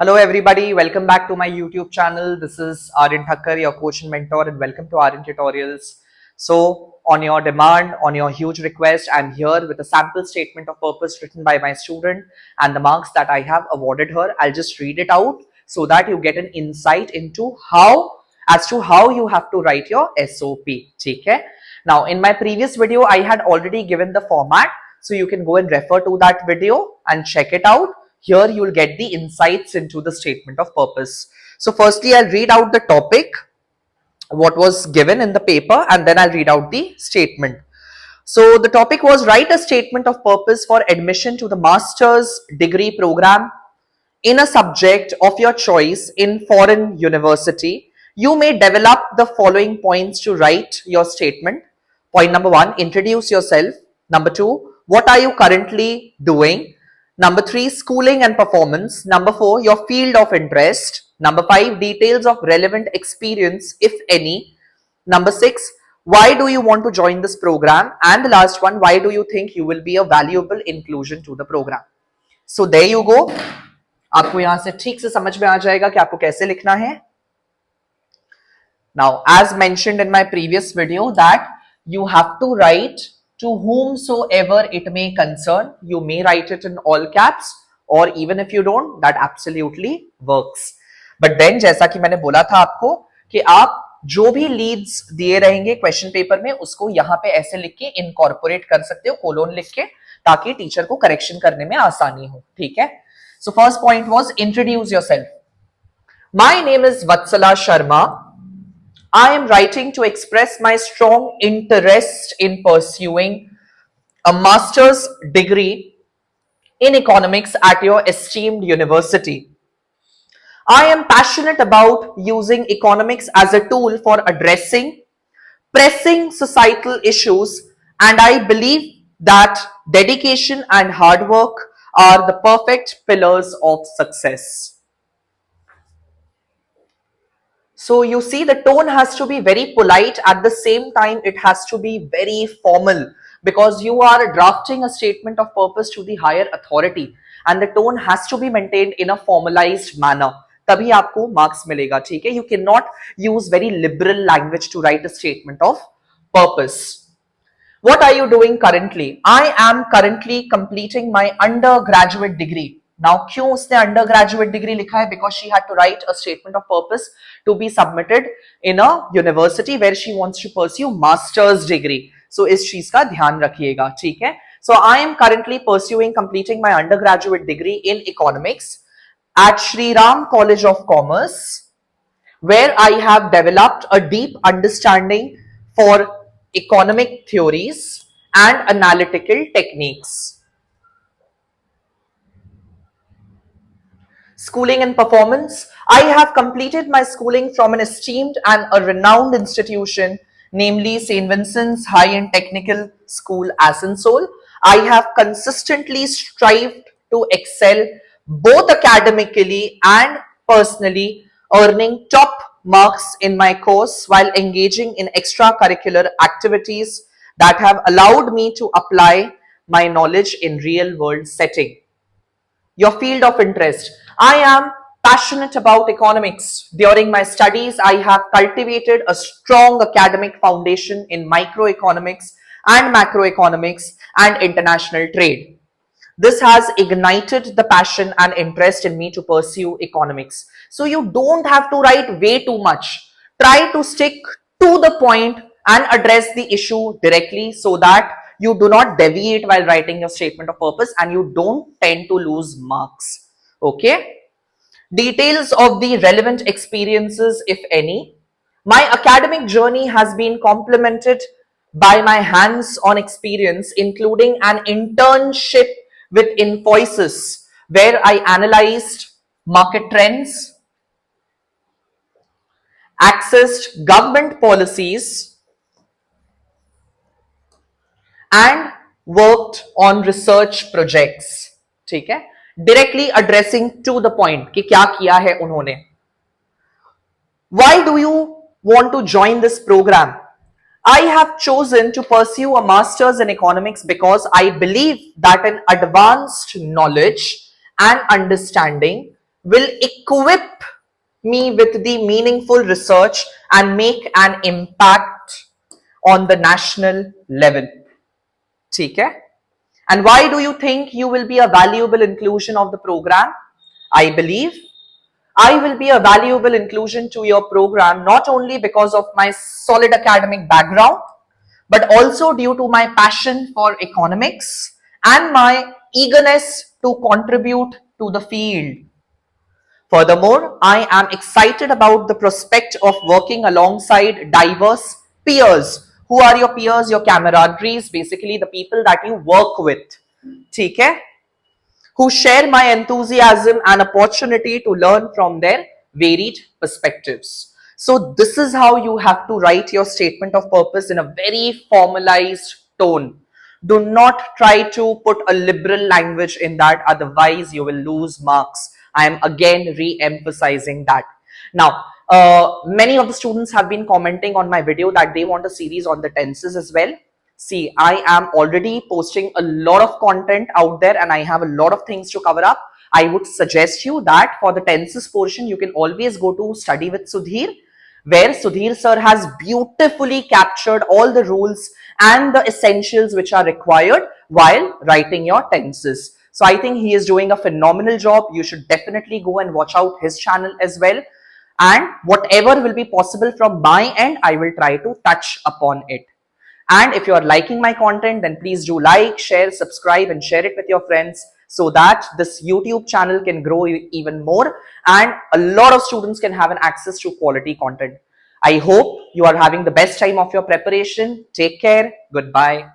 Hello everybody, welcome back to my YouTube channel. This is Aryan Thakkar, your coach and mentor, and welcome to Aryan Tutorials. So, on your demand, on your huge request, I'm here with a sample statement of purpose written by my student and the marks that I have awarded her. I'll just read it out so that you get an insight into how you have to write your SOP. Okay? Now, in my previous video, I had already given the format, so you can go and refer to that video and check it out. Here you will get the insights into the statement of purpose. So firstly, I'll read out the topic, what was given in the paper, and then I'll read out the statement. So the topic was write a statement of purpose for admission to the master's degree program in a subject of your choice in foreign university. You may develop the following points to write your statement. Point number 1, introduce yourself. Number 2, what are you currently doing? Number 3, schooling and performance. Number 4, your field of interest. Number 5, details of relevant experience, if any. Number 6, why do you want to join this program? And the last one, why do you think you will be a valuable inclusion to the program? So there you go. आपको यहां से ठीक से समझ में आ जाएगा कि आपको कैसे लिखना है. Now, as mentioned in my previous video, that you have to write to whomsoever it may concern. You may write it in all caps, or even if you don't, that absolutely works. But then, जैसा कि मैंने बोला था आपको कि आप जो भी लीड्स दिए रहेंगे क्वेश्चन पेपर में, उसको यहाँ पे ऐसे लिख के इनकॉर्पोरेट कर सकते हो, कोलोन लिख के, ताकि टीचर को करेक्शन करने में आसानी हो. ठीक है. So first point was introduce yourself. My name is Vatsala Sharma. I am writing to express my strong interest in pursuing a master's degree in economics at your esteemed university. I am passionate about using economics as a tool for addressing pressing societal issues, and I believe that dedication and hard work are the perfect pillars of success. So you see, the tone has to be very polite. At the same time, it has to be very formal, because you are drafting a statement of purpose to the higher authority, and the tone has to be maintained in a formalized manner. तभी आपको marks मिलेगा. ठीक है. You cannot use very liberal language to write a statement of purpose. What are you doing currently? I am currently completing my undergraduate degree. Now, क्यों उसने undergraduate degree लिखा है? Because she had to write a statement of purpose to be submitted in a university where she wants to pursue master's degree. So इस चीज का ध्यान रखिएगा. ठीक है. So I am currently completing my undergraduate degree in economics at Shri Ram College of Commerce, where I have developed a deep understanding for economic theories and analytical techniques. Schooling and performance. I have completed my schooling from an esteemed and a renowned institution, namely St. Vincent's High-End Technical School, Asansol. I have consistently strived to excel both academically and personally, earning top marks in my course while engaging in extracurricular activities that have allowed me to apply my knowledge in real-world setting. Your field of interest. I am passionate about economics. During my studies, I have cultivated a strong academic foundation in microeconomics and macroeconomics and international trade. This has ignited the passion and interest in me to pursue economics. So you don't have to write way too much. Try to stick to the point and address the issue directly, so that you do not deviate while writing your statement of purpose and you don't tend to lose marks. Okay. Details of the relevant experiences, if any. My academic journey has been complemented by my hands-on experience, including an internship with Infosys, where I analyzed market trends, accessed government policies, and worked on research projects. ठीक है. Directly addressing to the point कि क्या किया है उन्होंने. Why do you want to join this program? I have chosen to pursue a master's in economics because I believe that an advanced knowledge and understanding will equip me with the meaningful research and make an impact on the national level. ठीक है? And why do you think you will be a valuable inclusion of the program? I believe I will be a valuable inclusion to your program not only because of my solid academic background, but also due to my passion for economics and my eagerness to contribute to the field. Furthermore, I am excited about the prospect of working alongside diverse peers. Who are your peers? Your camaraderies, basically the people that you work with. ठीक है? Who share my enthusiasm and opportunity to learn from their varied perspectives. So this is how you have to write your statement of purpose in a very formalized tone. Do not try to put a liberal language in that, otherwise you will lose marks. I am again re-emphasizing that. Now, many of the students have been commenting on my video that they want a series on the tenses as well. See, I am already posting a lot of content out there and I have a lot of things to cover up. I would suggest you that for the tenses portion, you can always go to Study with Sudhir, where Sudhir sir has beautifully captured all the rules and the essentials which are required while writing your tenses. So I think he is doing a phenomenal job. You should definitely go and watch out his channel as well. And whatever will be possible from my end, I will try to touch upon it. And if you are liking my content, then please do like, share, subscribe, and share it with your friends so that this YouTube channel can grow even more and a lot of students can have an access to quality content. I hope you are having the best time of your preparation. Take care. Goodbye.